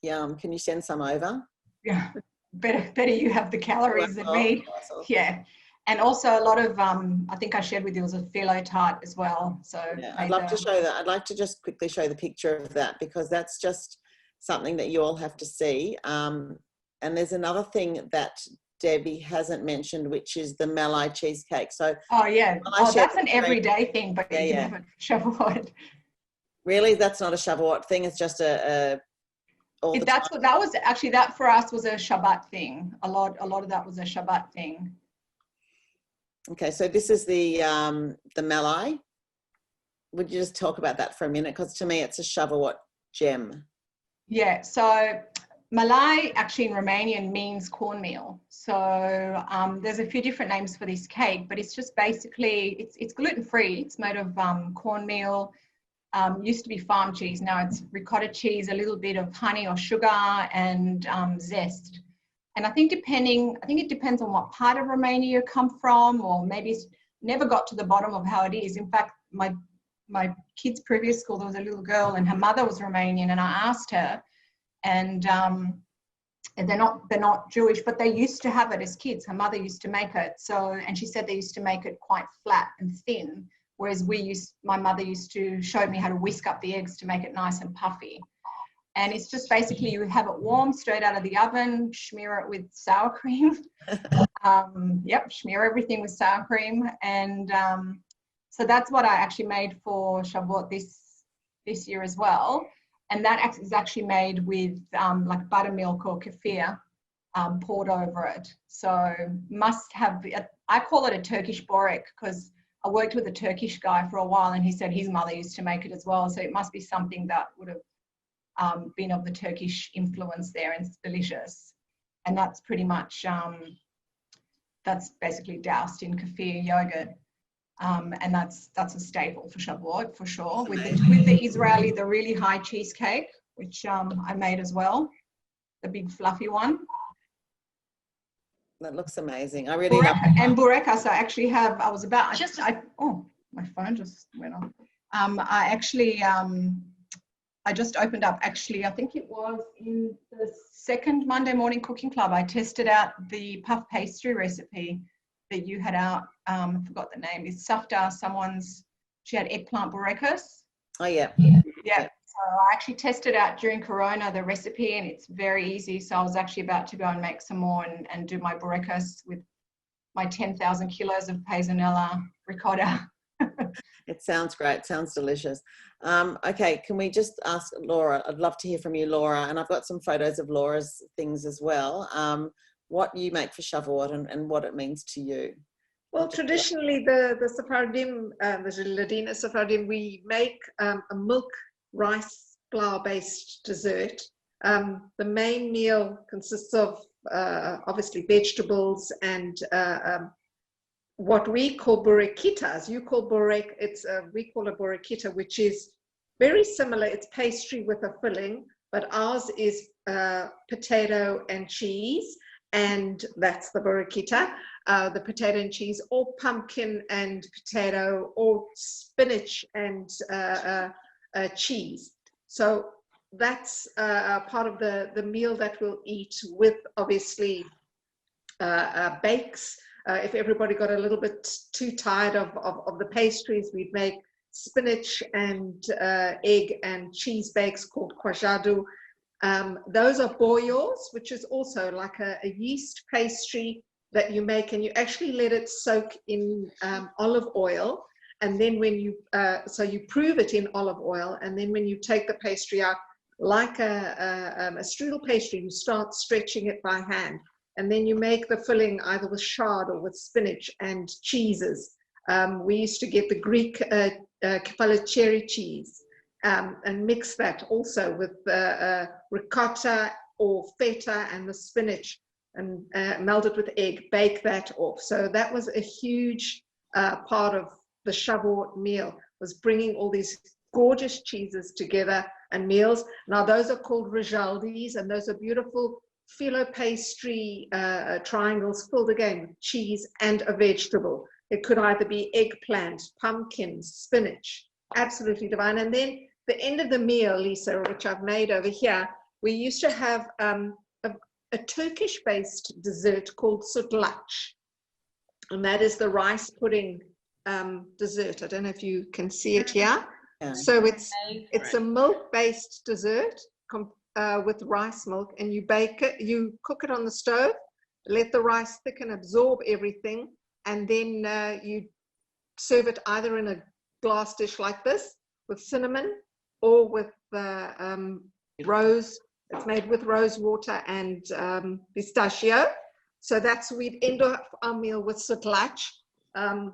Yum. Can you send some over? Yeah, better you have the calories than me. Yeah. And also a lot of, I think I shared with you, was a phyllo tart as well. So yeah, I'd love to show that. I'd like to just quickly show the picture of that, because that's just something that you all have to see. And there's another thing that Debbie hasn't mentioned, which is the Malai cheesecake. So that's an everyday thing, but you can have a Shavuot. Really, that's not a Shavuot thing. It's just a all the That's time? what that was actually. That for us was a Shabbat thing. A lot of that was a Shabbat thing. Okay, so this is the Malai. Would you just talk about that for a minute? Because to me, it's a Shavuot gem. Yeah. So Malai actually in Romanian means cornmeal. So there's a few different names for this cake, but it's just basically it's gluten free. It's made of cornmeal. Used to be farm cheese. Now it's ricotta cheese, a little bit of honey or sugar, and zest. And I think it depends on what part of Romania you come from, or maybe it's never got to the bottom of how it is. In fact, my kids' previous school, there was a little girl and her mother was Romanian, and I asked her, and they're not Jewish, but they used to have it as kids. Her mother used to make it. So, and she said they used to make it quite flat and thin, whereas my mother used to show me how to whisk up the eggs to make it nice and puffy. And it's just basically you have it warm straight out of the oven, smear it with sour cream. Smear everything with sour cream. And so that's what I actually made for Shavuot this year as well. And that is actually made with like buttermilk or kefir poured over it. So must have, I call it a Turkish borek because I worked with a Turkish guy for a while and he said his mother used to make it as well. So it must be something that would have been of the Turkish influence there, and it's delicious. And that's pretty much, that's basically doused in kefir yogurt. And that's a staple for Shavuot for sure. With the Israeli, the really high cheesecake, which I made as well, the big fluffy one. That looks amazing. I really love it. And burekas, I actually have, my phone just went off. I just opened up, actually, I think it was in the second Monday Morning Cooking Club. I tested out the puff pastry recipe that you had out. I forgot the name. It's Safta, she had eggplant burekas. Oh, yeah. Yeah. So I actually tested out during Corona, the recipe, and it's very easy. So I was actually about to go and make some more and do my burekas with my 10,000 kilos of paisonella ricotta. It sounds great. Sounds delicious. Okay, can we just ask Laura? I'd love to hear from you, Laura. And I've got some photos of Laura's things as well. What you make for Shavuot and what it means to you. Well, traditionally, the Sephardim, the Ladina Sephardim, we make a milk rice flour-based dessert. The main meal consists of obviously vegetables and what we call burekitas. You call burek, we call a burekita, which is very similar. It's pastry with a filling, but ours is potato and cheese, and that's the burekita. The potato and cheese, or pumpkin and potato, or spinach and cheese. So that's part of the meal that we'll eat with, obviously, bakes. If everybody got a little bit too tired of the pastries, we'd make spinach and egg and cheese bakes called kwajadu. Those are boyos, which is also like a yeast pastry that you make, and you actually let it soak in olive oil. And then when you, so you prove it in olive oil, and then when you take the pastry out, like a strudel pastry, you start stretching it by hand. And then you make the filling either with chard or with spinach and cheeses. We used to get the Greek kefala cherry cheese and mix that also with ricotta or feta and the spinach, and melt it with egg, bake that off. So that was a huge part of the Shavuot meal, was bringing all these gorgeous cheeses together and meals. Now those are called rizaldis, and those are beautiful phyllo pastry triangles filled again with cheese and a vegetable. It could either be eggplant, pumpkin, spinach, absolutely divine. And then the end of the meal, Lisa, which I've made over here, we used to have a Turkish-based dessert called sütlaç, and that is the rice pudding dessert. I don't know if you can see it here. Yeah. So it's a milk-based dessert with rice milk, and you bake it, you cook it on the stove, let the rice thicken, absorb everything, and then you serve it either in a glass dish like this with cinnamon, or with rose It's made with rose water and pistachio. So we'd end up our meal with sutlach,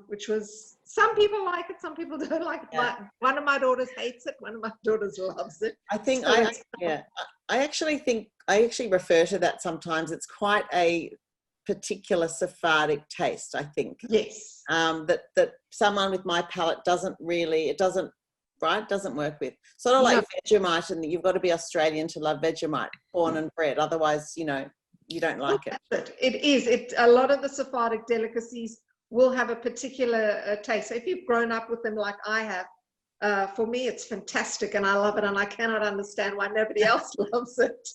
which was, some people like it, some people don't like it. Yeah. One of my daughters hates it, one of my daughters loves it. I think, So I actually refer to that sometimes. It's quite a particular Sephardic taste, I think. Yes. That someone with my palate doesn't work with. Sort of like Vegemite, and you've got to be Australian to love Vegemite, corn and bread. Otherwise, you don't like it. It is. A lot of the Sephardic delicacies will have a particular taste. So if you've grown up with them like I have, for me, it's fantastic and I love it, and I cannot understand why nobody else loves it.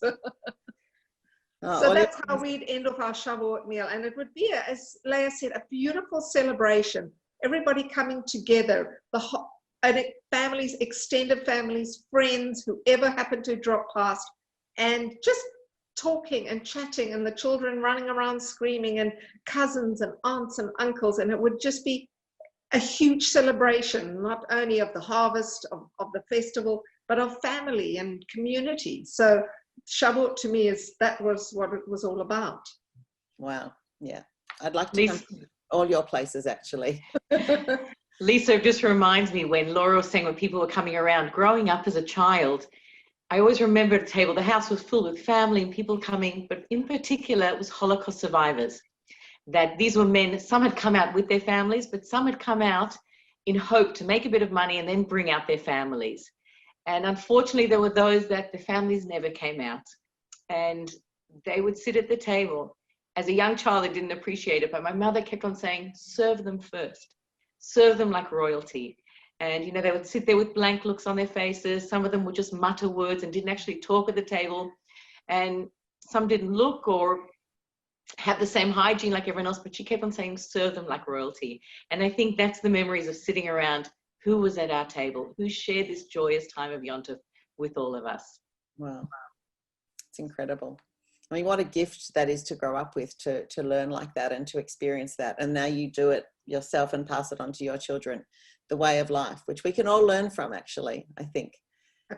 So that's how we'd end off our Shavuot meal. And it would be, as Leia said, a beautiful celebration. Everybody coming together, families, extended families, friends, whoever happened to drop past, and just talking and chatting, and the children running around screaming, and cousins and aunts and uncles. And it would just be a huge celebration, not only of the harvest, of the festival, but of family and community. So Shavuot to me that was what it was all about. Wow. Yeah. I'd like to come to all your places, actually. Lisa, it just reminds me when Laura was saying when people were coming around, growing up as a child, I always remember at the table, the house was filled with family and people coming, but in particular, it was Holocaust survivors. That these were men, some had come out with their families, but some had come out in hope to make a bit of money and then bring out their families. And unfortunately, there were those that the families never came out. And they would sit at the table. As a young child, I didn't appreciate it, but my mother kept on saying, serve them first. Serve them like royalty. And, they would sit there with blank looks on their faces. Some of them would just mutter words and didn't actually talk at the table. And some didn't look or have the same hygiene like everyone else, but she kept on saying, serve them like royalty. And I think that's the memories of sitting around. Who was at our table? Who shared this joyous time of Yom Tov with all of us? Wow. It's incredible. I mean, what a gift that is to grow up with, to learn like that and to experience that. And now you do it yourself and pass it on to your children, the way of life, which we can all learn from, actually, I think.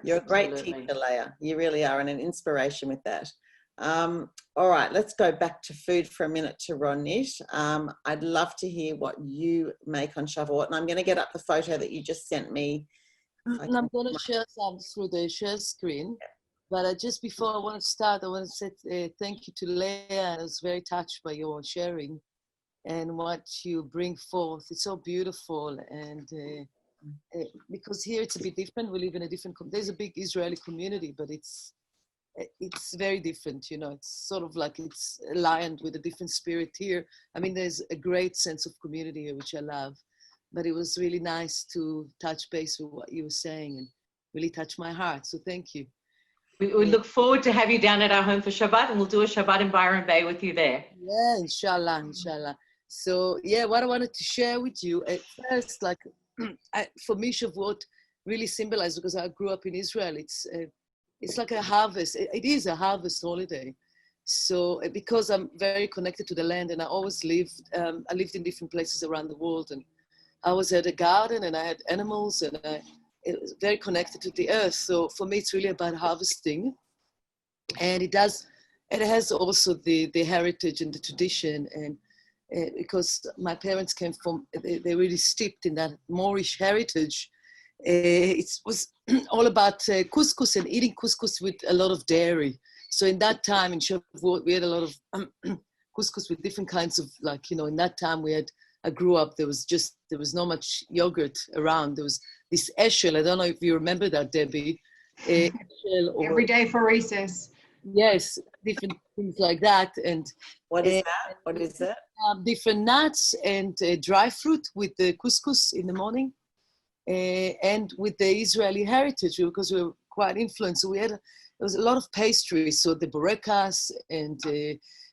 You're a great teacher, Leia. You really are, and an inspiration with that. All right, let's go back to food for a minute to Ronnie. I'd love to hear what you make on Shavuot, and I'm going to get up the photo that you just sent me. And I'm going to share some through the share screen, but just before I want to start, I want to say thank you to Leia. I was very touched by your sharing and what you bring forth. It's so beautiful, and because here it's a bit different. We live in a different, there's a big Israeli community, but it's very different, it's sort of like it's aligned with a different spirit here. I mean, there's a great sense of community here, which I love, but it was really nice to touch base with what you were saying and really touch my heart. So thank you. We look forward to have you down at our home for Shabbat, and we'll do a Shabbat in Byron Bay with you there. Yeah, inshallah. So yeah, what I wanted to share with you at first, like for me, Shavuot really symbolized, because I grew up in Israel, it's like a harvest. It is a harvest holiday. So because I'm very connected to the land, and I always lived in different places around the world, and I always had a garden and I had animals, and it was very connected to the earth. So for me, it's really about harvesting. And it has also the heritage and the tradition, and because my parents came from, they really steeped in that Moorish heritage. It was all about couscous and eating couscous with a lot of dairy. So in that time in Shavuot, we had a lot of couscous with different kinds of, in that time I grew up, there was not much yogurt around. There was this eshel. I don't know if you remember that, Debbie. Every day for recess. Yes, different things like that. And what is that? What is that? Different nuts and dry fruit with the couscous in the morning. And with the Israeli heritage, because we were quite influenced. So there was a lot of pastries, so the borekas and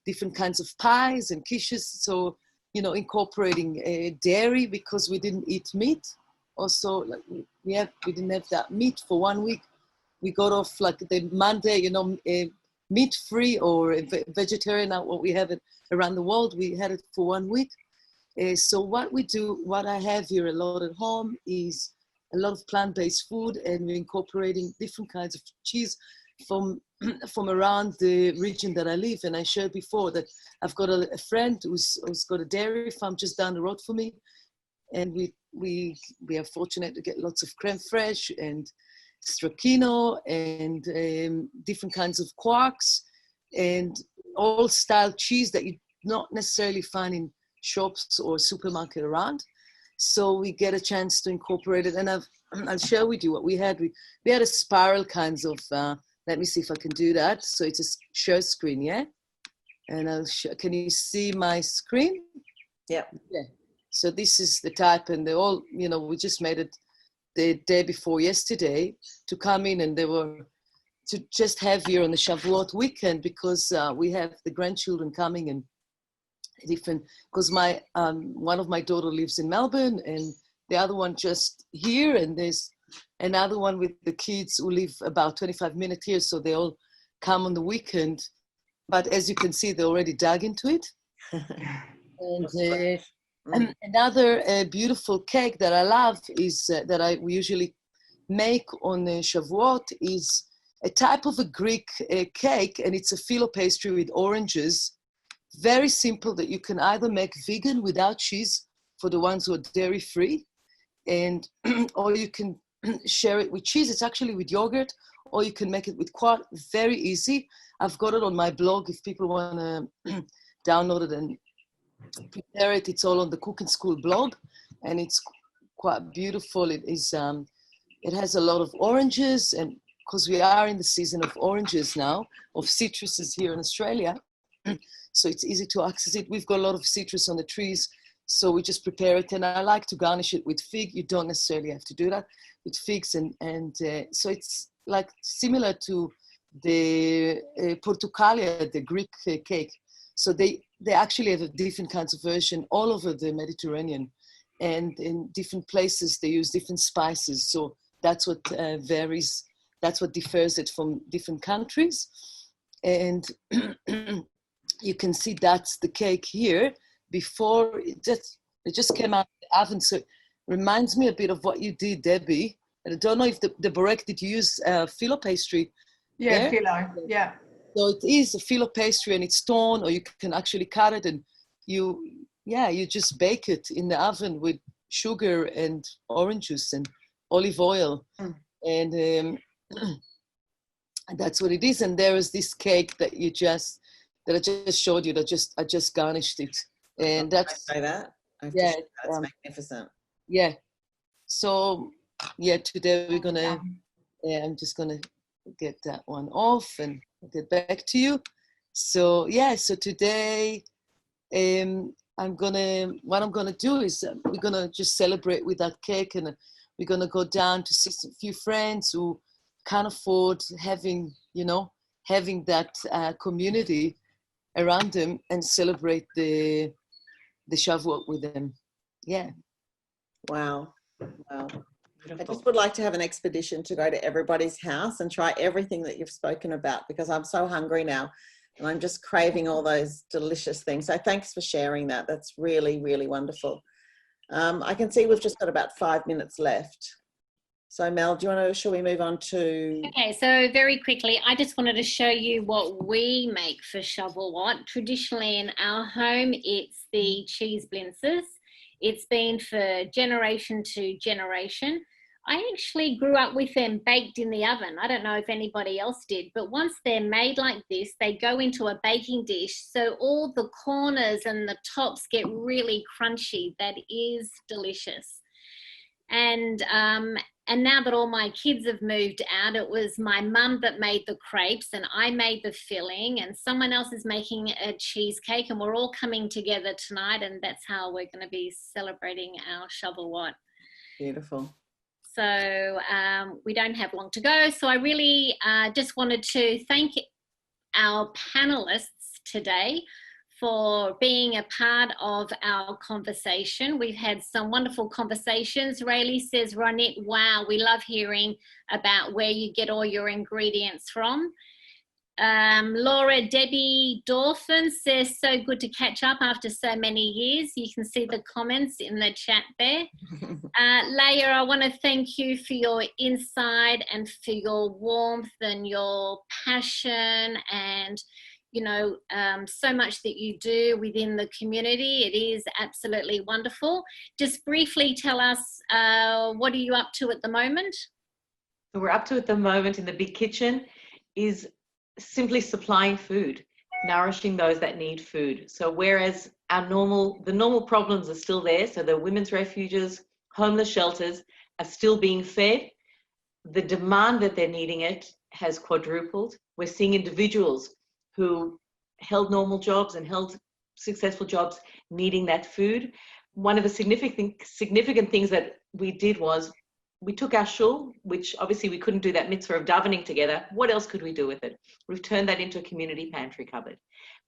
different kinds of pies and quiches. So, incorporating dairy, because we didn't eat meat. Also, we didn't have that meat for 1 week. We got off like the Monday, meat-free or vegetarian, what we have it around the world. We had it for 1 week. So what I have here a lot at home is a lot of plant-based food, and we're incorporating different kinds of cheese from from around the region that I live. And I shared before that I've got a friend who's got a dairy farm just down the road for me. And we are fortunate to get lots of creme fraiche and stracchino and different kinds of quarks and all style cheese that you not necessarily find in shops or supermarket around. So we get a chance to incorporate it. And I'll share with you what we had. We had a spiral kinds of, let me see if I can do that. So it's a share screen, yeah? And can you see my screen? Yeah. Yeah. So this is the type, and they all, you know, we just made it the day before yesterday to come in, and they were to just have here on the Shavuot weekend because we have the grandchildren coming and different, because my one of my daughter lives in Melbourne and the other one just here, and there's another one with the kids who live about 25 minutes here, so they all come on the weekend. But as you can see, they already dug into it. And another beautiful cake that I love is that we usually make on Shavuot is a type of a Greek cake, and it's a phyllo pastry with oranges. Very simple, that you can either make vegan without cheese for the ones who are dairy free, and or you can share it with cheese. It's actually with yogurt, or you can make it with quark. Very easy. I've got it on my blog if people want to download it and prepare it. It's all on the Cooking School blog, and it's quite beautiful. It is. It has a lot of oranges, and because we are in the season of oranges now, of citruses here in Australia, so it's easy to access it. We've got a lot of citrus on the trees, so we just prepare it. And I like to garnish it with fig. You don't necessarily have to do that with figs, and so it's like similar to the portucalia, the Greek cake. So they actually have a different kinds of version all over the Mediterranean, and in different places they use different spices. So that's what varies. That's what differs it from different countries. And you can see that's the cake here. Before it just came out of the oven. So it reminds me a bit of what you did, Debbie. And I don't know if the Borek, did you use phyllo pastry? Yeah, there? phyllo, yeah. So it is a phyllo pastry, and it's torn, or you can actually cut it, and you just bake it in the oven with sugar and orange juice and olive oil. And that's what it is. And there is this cake that I just showed you, that I just garnished it. And that's, I say that. yeah, that's magnificent. Yeah. So yeah, today we're gonna, I'm just gonna get that one off and get back to you. So yeah, so today what I'm gonna do is we're gonna just celebrate with that cake, and we're gonna go down to see a few friends who can't afford having that community around them and celebrate the Shavuot with them. Yeah. Wow. I just would like to have an expedition to go to everybody's house and try everything that you've spoken about, because I'm so hungry now and I'm just craving all those delicious things. So thanks for sharing that. That's really, really wonderful. I can see we've just got about 5 minutes left. So Mel, shall we move on to? Okay, so very quickly, I just wanted to show you what we make for Shavuot. Traditionally in our home, it's the cheese blintzes. It's been for generation to generation. I actually grew up with them baked in the oven. I don't know if anybody else did, but once they're made like this, they go into a baking dish. So all the corners and the tops get really crunchy. That is delicious. And now that all my kids have moved out, it was my mum that made the crepes and I made the filling, and someone else is making a cheesecake, and we're all coming together tonight, and that's how we're going to be celebrating our Shavuot. Beautiful. So we don't have long to go. So I really just wanted to thank our panelists today for being a part of our conversation. We've had some wonderful conversations. Rayleigh says, Ronnie, wow, we love hearing about where you get all your ingredients from. Laura Debbie Dorfin says, so good to catch up after so many years. You can see the comments in the chat there. Leia, I want to thank you for your insight and for your warmth and your passion and, you know, so much that you do within the community. It is absolutely wonderful. Just briefly tell us, what are you up to at the moment? So we're up to at the moment in the big kitchen is simply supplying food, nourishing those that need food. So whereas the normal problems are still there, so the women's refuges, homeless shelters are still being fed, the demand that they're needing it has quadrupled. We're seeing individuals who held normal jobs and held successful jobs needing that food. One of the significant things that we did was we took our shul, which obviously we couldn't do that mitzvah of davening together. What else could we do with it? We've turned that into a community pantry cupboard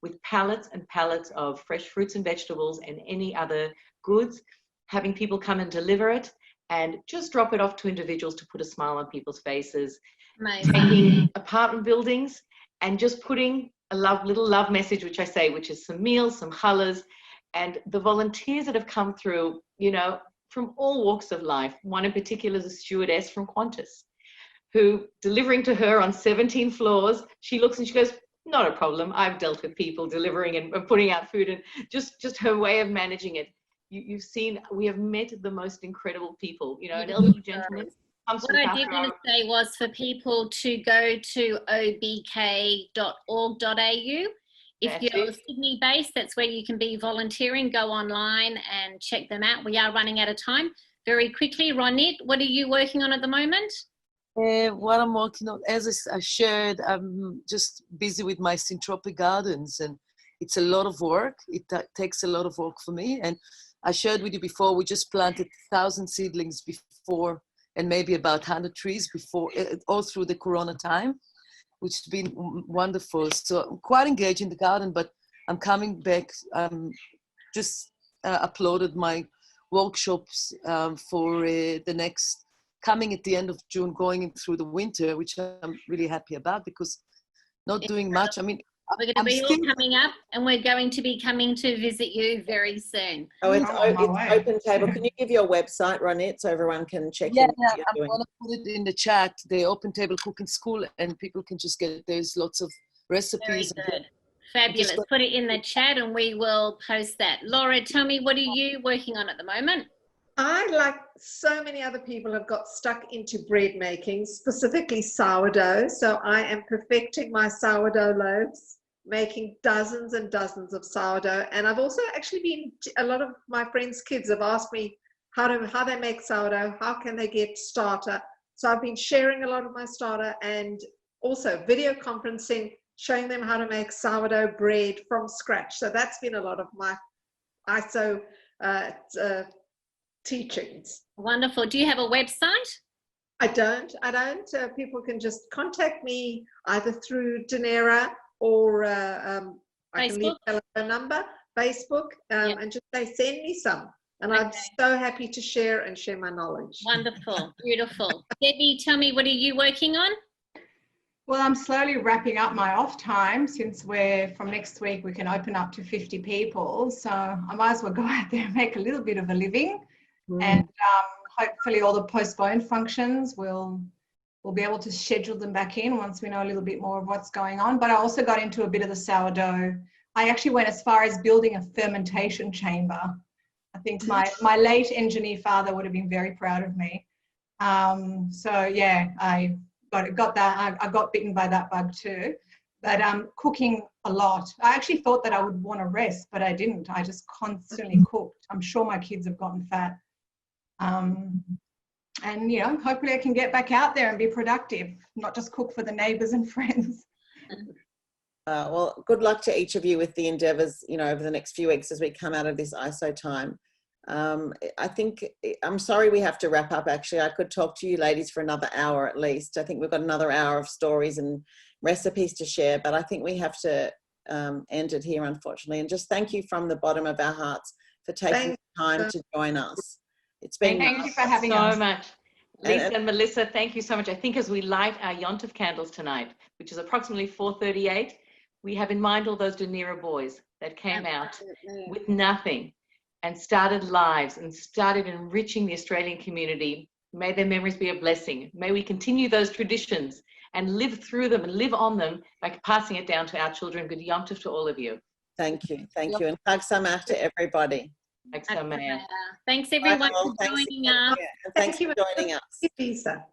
with pallets and pallets of fresh fruits and vegetables and any other goods, having people come and deliver it and just drop it off to individuals to put a smile on people's faces. Amazing. Taking apartment buildings and just putting a little love message, which I say, which is some meals, some challahs, and the volunteers that have come through, you know, from all walks of life. One in particular is a stewardess from Qantas, who delivering to her on 17 floors, she looks and she goes, not a problem. I've dealt with people delivering and putting out food, and just her way of managing it. You've seen, we have met the most incredible people, you know, an elderly gentleman. What I did want to say was for people to go to obk.org.au. If you're Sydney based, that's where you can be volunteering. Go online and check them out. We are running out of time. Very quickly, Ronnie, what are you working on at the moment? What I'm working on, as I shared, I'm just busy with my syntropic gardens, and it's a lot of work. It takes a lot of work for me. And I shared with you before, we just planted 1,000 seedlings before, and maybe about 100 trees before, all through the Corona time, which has been wonderful. So I'm quite engaged in the garden, but I'm coming back. Just uploaded my workshops for the next, coming at the end of June, going through the winter, which I'm really happy about because not doing much. I mean, we're going to be all coming up, and we're going to be coming to visit you very soon. Oh, it's Open Table. Can you give your website, Ronnie, so everyone can check in what you're doing? I'm going to put it in the chat, the Open Table Cooking School, and people can just get, there's lots of recipes. Very good. Fabulous. Put it in the chat and we will post that. Laura, tell me, what are you working on at the moment? I, like so many other people, have got stuck into bread making, specifically sourdough. So I am perfecting my sourdough loaves, making dozens and dozens of sourdough. And I've also actually been, a lot of my friends' kids have asked me how they make sourdough, how can they get starter. So I've been sharing a lot of my starter and also video conferencing, showing them how to make sourdough bread from scratch. So that's been a lot of my ISO teachings. Wonderful. Do you have a website? I don't. People can just contact me either through Dunera or I can leave a telephone number, Facebook, and just say, send me some. And I'm so happy to share my knowledge. Wonderful. Beautiful. Debbie, tell me, what are you working on? Well, I'm slowly wrapping up my off time since from next week we can open up to 50 people. So I might as well go out there and make a little bit of a living. And hopefully all the postponed functions we'll be able to schedule them back in once we know a little bit more of what's going on. But I also got into a bit of the sourdough. I actually went as far as building a fermentation chamber. I think my late engineer father would have been very proud of me. So yeah, I got that. I got bitten by that bug too. But cooking a lot. I actually thought that I would want to rest, but I didn't. I just constantly cooked. I'm sure my kids have gotten fat. And, you know, hopefully I can get back out there and be productive, not just cook for the neighbours and friends. Well, good luck to each of you with the endeavours, you know, over the next few weeks as we come out of this ISO time. I think, I'm sorry we have to wrap up, actually. I could talk to you ladies for another hour at least. I think we've got another hour of stories and recipes to share, but I think we have to end it here, unfortunately. And just thank you from the bottom of our hearts for taking the time to join us. It's been thank you for having us so much. Lisa and Melissa, thank you so much. I think as we light our Yontif candles tonight, which is approximately 4:38, we have in mind all those Dunera boys that came out with nothing and started lives and started enriching the Australian community. May their memories be a blessing. May we continue those traditions and live through them and live on them by passing it down to our children. Good Yom Tov to all of you. Thank you. Thank you. And Chag Sameach to everybody. Thanks, Samaya. Thanks everyone for joining us. And thanks for joining us. Lisa.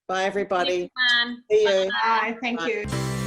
Bye, everybody. Everyone. See you. Bye. Thank Bye. you.